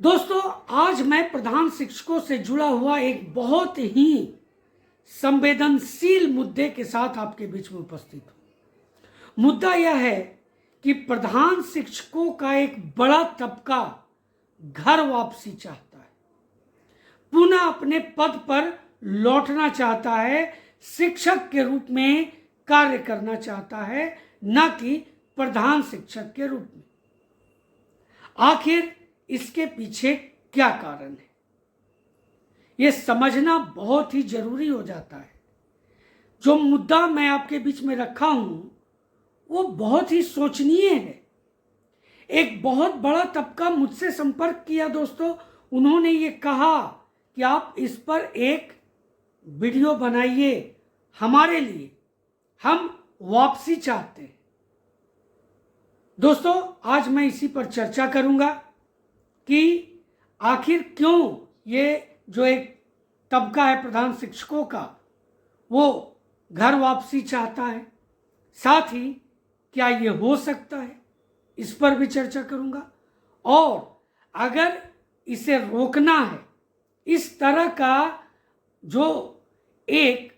दोस्तों, आज मैं प्रधान शिक्षकों से जुड़ा हुआ एक बहुत ही संवेदनशील मुद्दे के साथ आपके बीच में उपस्थित हूं। मुद्दा यह है कि प्रधान शिक्षकों का एक बड़ा तबका घर वापसी चाहता है, पुनः अपने पद पर लौटना चाहता है, शिक्षक के रूप में कार्य करना चाहता है, न कि प्रधान शिक्षक के रूप में। आखिर इसके पीछे क्या कारण है, यह समझना बहुत ही जरूरी हो जाता है। जो मुद्दा मैं आपके बीच में रखा हूं वो बहुत ही सोचनीय है। एक बहुत बड़ा तबका मुझसे संपर्क किया दोस्तों। उन्होंने ये कहा कि आप इस पर एक वीडियो बनाइए हमारे लिए, हम वापसी चाहते हैं। दोस्तों, आज मैं इसी पर चर्चा करूंगा कि आखिर क्यों ये जो एक तबका है प्रधान शिक्षकों का वो घर वापसी चाहता है, साथ ही क्या ये हो सकता है, इस पर भी चर्चा करूंगा। और अगर इसे रोकना है, इस तरह का जो एक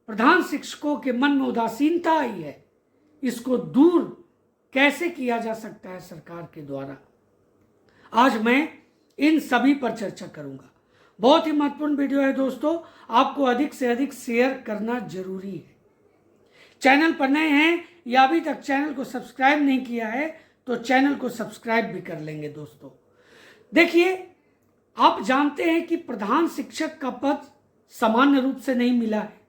प्रधान शिक्षकों के मन में उदासीनता आई है, इसको दूर कैसे किया जा सकता है सरकार के द्वारा, आज मैं इन सभी पर चर्चा करूंगा। बहुत ही महत्वपूर्ण वीडियो है दोस्तों, आपको अधिक से अधिक शेयर करना जरूरी है। चैनल पर नए हैं या अभी तक चैनल को सब्सक्राइब नहीं किया है तो चैनल को सब्सक्राइब भी कर लेंगे। दोस्तों देखिए, आप जानते हैं कि प्रधान शिक्षक का पद सामान्य रूप से नहीं मिला है।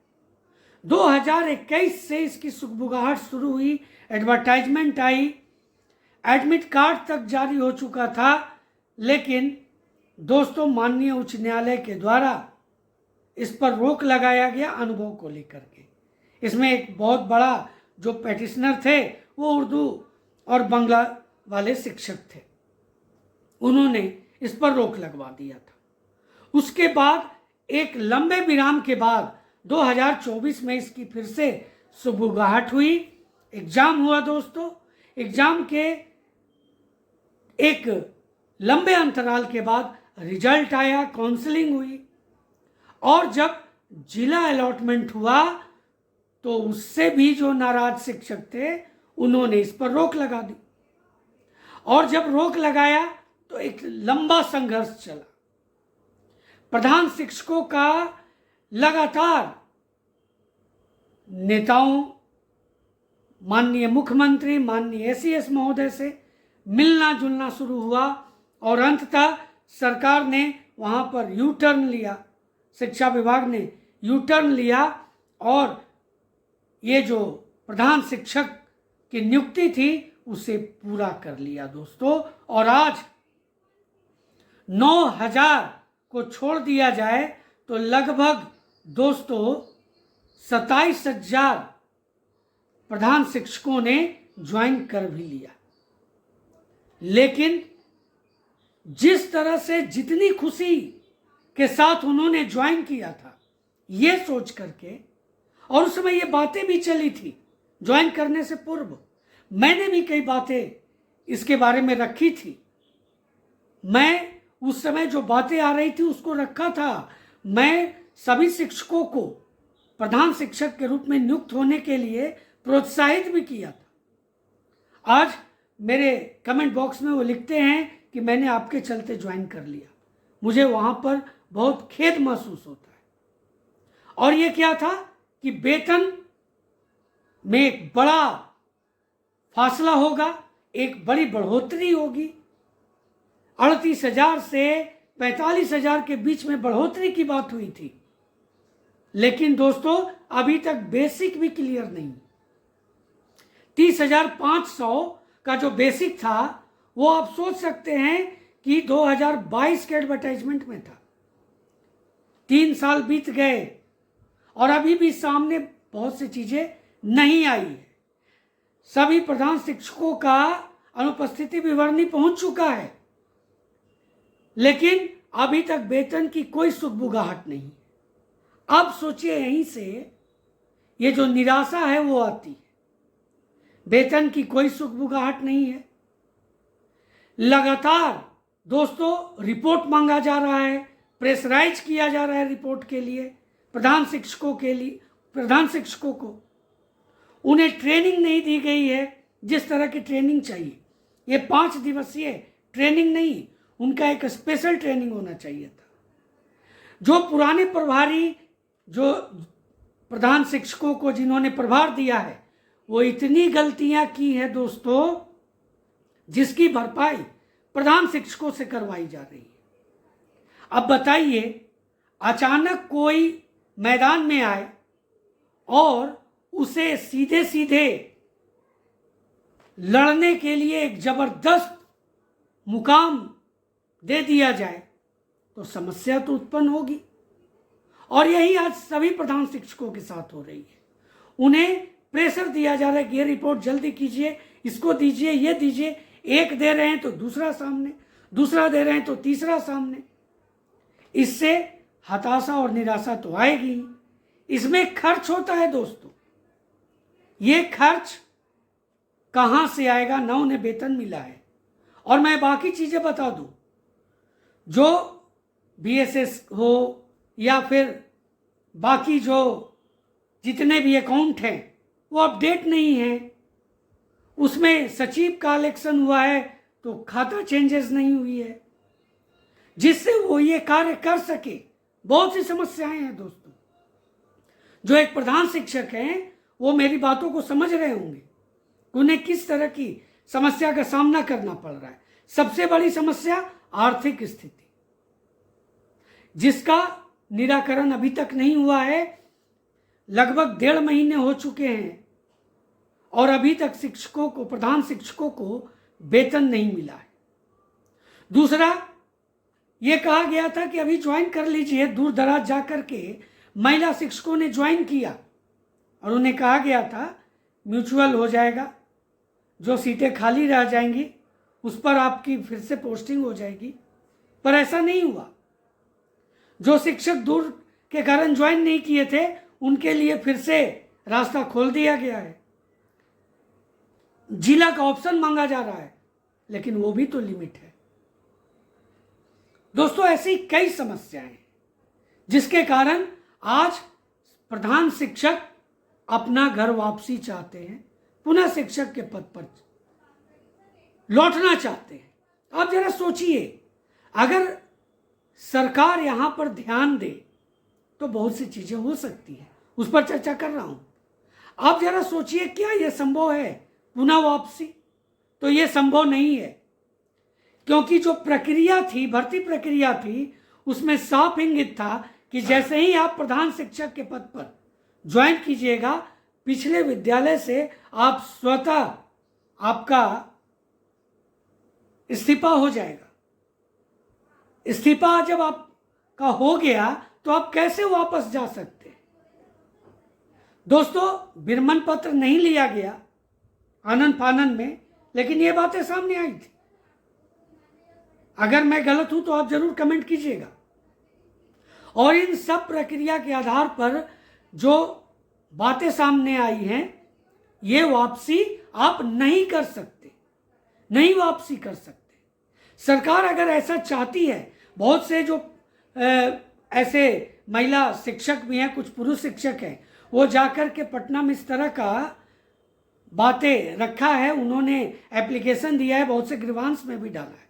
2021 से इसकी सुगबुगाहट शुरू हुई, एडवर्टाइजमेंट आई, एडमिट कार्ड तक जारी हो चुका था, लेकिन दोस्तों माननीय उच्च न्यायालय के द्वारा इस पर रोक लगाया गया अनुभव को लेकर के। इसमें एक बहुत बड़ा जो पेटिशनर थे वो उर्दू और बांग्ला वाले शिक्षक थे, उन्होंने इस पर रोक लगवा दिया था। उसके बाद एक लंबे विराम के बाद 2024 में इसकी फिर से सुगबुगाहट हुई, एग्जाम हुआ दोस्तों। एग्जाम के एक लंबे अंतराल के बाद रिजल्ट आया, काउंसलिंग हुई, और जब जिला अलॉटमेंट हुआ तो उससे भी जो नाराज शिक्षक थे उन्होंने इस पर रोक लगा दी। और जब रोक लगाया तो एक लंबा संघर्ष चला। प्रधान शिक्षकों का लगातार नेताओं, माननीय मुख्यमंत्री, माननीय एसीएस महोदय से मिलना जुलना शुरू हुआ और अंततः सरकार ने वहां पर यू टर्न लिया, शिक्षा विभाग ने यू टर्न लिया और ये जो प्रधान शिक्षक की नियुक्ति थी उसे पूरा कर लिया दोस्तों। और आज 9,000 को छोड़ दिया जाए तो लगभग दोस्तों 27,000 प्रधान शिक्षकों ने ज्वाइन कर भी लिया। लेकिन जिस तरह से जितनी खुशी के साथ उन्होंने ज्वाइन किया था, ये सोच करके, और उस समय ये बातें भी चली थी ज्वाइन करने से पूर्व, मैंने भी कई बातें इसके बारे में रखी थी। मैं उस समय जो बातें आ रही थी उसको रखा था। मैं सभी शिक्षकों को प्रधान शिक्षक के रूप में नियुक्त होने के लिए प्रोत्साहित भी किया था। आज मेरे कमेंट बॉक्स में वो लिखते हैं कि मैंने आपके चलते ज्वाइन कर लिया। मुझे वहां पर बहुत खेद महसूस होता है। और ये क्या था कि वेतन में एक बड़ा फासला होगा, एक बड़ी बढ़ोतरी होगी। 38,000 से 45,000 के बीच में बढ़ोतरी की बात हुई थी, लेकिन दोस्तों अभी तक बेसिक भी क्लियर नहीं। 30,500 का जो बेसिक था वो आप सोच सकते हैं कि 2022 के एडवर्टाइजमेंट में था। 3 साल बीत गए और अभी भी सामने बहुत सी चीजें नहीं आई है। सभी प्रधान शिक्षकों का अनुपस्थिति विवरणी पहुंच चुका है, लेकिन अभी तक वेतन की कोई सुगबुगाहट नहीं। अब सोचिए, यहीं से ये जो निराशा है वो आती है। वेतन की कोई सुगबुगाहट नहीं है। लगातार दोस्तों रिपोर्ट मांगा जा रहा है, प्रेशराइज किया जा रहा है रिपोर्ट के लिए प्रधान शिक्षकों को। उन्हें ट्रेनिंग नहीं दी गई है जिस तरह की ट्रेनिंग चाहिए। ये 5 दिवसीय ट्रेनिंग नहीं, उनका एक स्पेशल ट्रेनिंग होना चाहिए था। जो पुराने प्रभारी, जो प्रधान शिक्षकों को जिन्होंने प्रभार दिया है, वो इतनी गलतियां की है दोस्तों, जिसकी भरपाई प्रधान शिक्षकों से करवाई जा रही है। अब बताइए, अचानक कोई मैदान में आए और उसे सीधे सीधे लड़ने के लिए एक जबरदस्त मुकाम दे दिया जाए तो समस्या तो उत्पन्न होगी। और यही आज सभी प्रधान शिक्षकों के साथ हो रही है। उन्हें प्रेशर दिया जा रहा है कि ये रिपोर्ट जल्दी कीजिए, इसको दीजिए, ये दीजिए। एक दे रहे हैं तो दूसरा सामने, दूसरा दे रहे हैं तो तीसरा सामने। इससे हताशा और निराशा तो आएगी। इसमें खर्च होता है दोस्तों। ये खर्च कहां से आएगा? ना उन्हें वेतन मिला है। और मैं बाकी चीजें बता दूं, जो बीएसएस हो या फिर बाकी जो जितने भी अकाउंट हैं वो अपडेट नहीं है। उसमें सचिव का इलेक्शन हुआ है तो खाता चेंजेस नहीं हुई है, जिससे वो ये कार्य कर सके। बहुत सी समस्याएं हैं दोस्तों। जो एक प्रधान शिक्षक हैं वो मेरी बातों को समझ रहे होंगे, उन्हें किस तरह की समस्या का सामना करना पड़ रहा है। सबसे बड़ी समस्या आर्थिक स्थिति, जिसका निराकरण अभी तक नहीं हुआ है। लगभग 1.5 महीने हो चुके हैं और अभी तक शिक्षकों को, प्रधान शिक्षकों को वेतन नहीं मिला है। दूसरा, यह कहा गया था कि अभी ज्वाइन कर लीजिए। दूर दराज जाकर के महिला शिक्षकों ने ज्वाइन किया और उन्हें कहा गया था म्यूचुअल हो जाएगा, जो सीटें खाली रह जाएंगी उस पर आपकी फिर से पोस्टिंग हो जाएगी, पर ऐसा नहीं हुआ। जो शिक्षक दूर के कारण ज्वाइन नहीं किए थे उनके लिए फिर से रास्ता खोल दिया गया है। जिला का ऑप्शन मांगा जा रहा है, लेकिन वो भी तो लिमिट है। दोस्तों, ऐसी कई समस्याएं हैं जिसके कारण आज प्रधान शिक्षक अपना घर वापसी चाहते हैं, पुनः शिक्षक के पद पर लौटना चाहते हैं। आप जरा सोचिए, अगर सरकार यहां पर ध्यान दे तो बहुत सी चीजें हो सकती हैं। उस पर चर्चा कर रहा हूं। आप जरा सोचिए, क्या यह संभव है पुनः वापसी? तो यह संभव नहीं है, क्योंकि जो प्रक्रिया थी, भर्ती प्रक्रिया थी, उसमें साफ इंगित था कि जैसे ही आप प्रधान शिक्षक के पद पर ज्वाइन कीजिएगा, पिछले विद्यालय से आप स्वतः आपका इस्तीफा हो जाएगा। इस्तीफा जब आपका हो गया तो आप कैसे वापस जा सकते? दोस्तों, विरमण पत्र नहीं लिया गया आनन फानन में, लेकिन ये बातें सामने आई थी। अगर मैं गलत हूं तो आप जरूर कमेंट कीजिएगा। और इन सब प्रक्रिया के आधार पर जो बातें सामने आई हैं, ये वापसी आप नहीं कर सकते, नहीं वापसी कर सकते। सरकार अगर ऐसा चाहती है, बहुत से जो ऐसे महिला शिक्षक भी हैं, कुछ पुरुष शिक्षक हैं, वो जाकर के पटना में इस तरह का बातें रखा है, उन्होंने एप्लीकेशन दिया है, बहुत से ग्रीवांस में भी डाला है।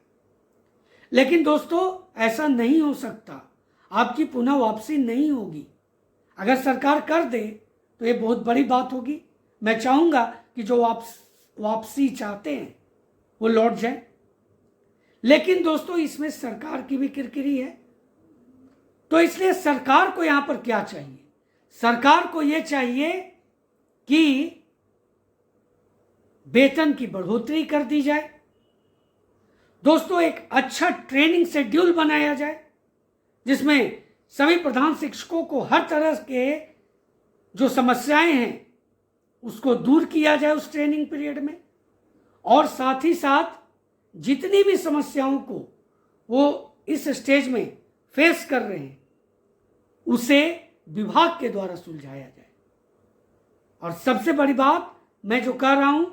लेकिन दोस्तों, ऐसा नहीं हो सकता, आपकी पुनः वापसी नहीं होगी। अगर सरकार कर दे तो ये बहुत बड़ी बात होगी। मैं चाहूंगा कि जो वापसी चाहते हैं वो लौट जाए। लेकिन दोस्तों, इसमें सरकार की भी किरकिरी है। तो इसलिए सरकार को यहां पर क्या चाहिए? सरकार को यह चाहिए कि वेतन की बढ़ोतरी कर दी जाए। दोस्तों, एक अच्छा ट्रेनिंग शेड्यूल बनाया जाए, जिसमें सभी प्रधान शिक्षकों को हर तरह के जो समस्याएं हैं उसको दूर किया जाए उस ट्रेनिंग पीरियड में। और साथ ही साथ जितनी भी समस्याओं को वो इस स्टेज में फेस कर रहे हैं, उसे विभाग के द्वारा सुलझाया जाए। और सबसे बड़ी बात मैं जो कह रहा हूं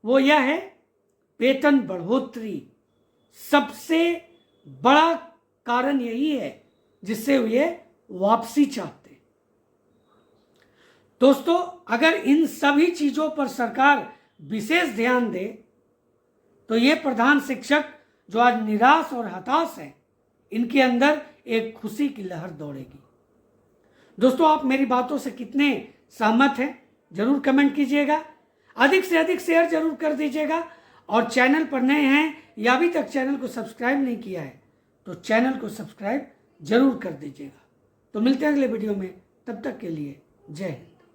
वो यह है, वेतन बढ़ोतरी सबसे बड़ा कारण यही है जिससे ये वापसी चाहते हैं। दोस्तों, अगर इन सभी चीजों पर सरकार विशेष ध्यान दे तो ये प्रधान शिक्षक जो आज निराश और हताश हैं, इनके अंदर एक खुशी की लहर दौड़ेगी। दोस्तों, आप मेरी बातों से कितने सहमत हैं जरूर कमेंट कीजिएगा। अधिक से अधिक शेयर जरूर कर दीजिएगा और चैनल पर नए हैं या अभी तक चैनल को सब्सक्राइब नहीं किया है तो चैनल को सब्सक्राइब जरूर कर दीजिएगा। तो मिलते हैं अगले वीडियो में, तब तक के लिए जय हिंद।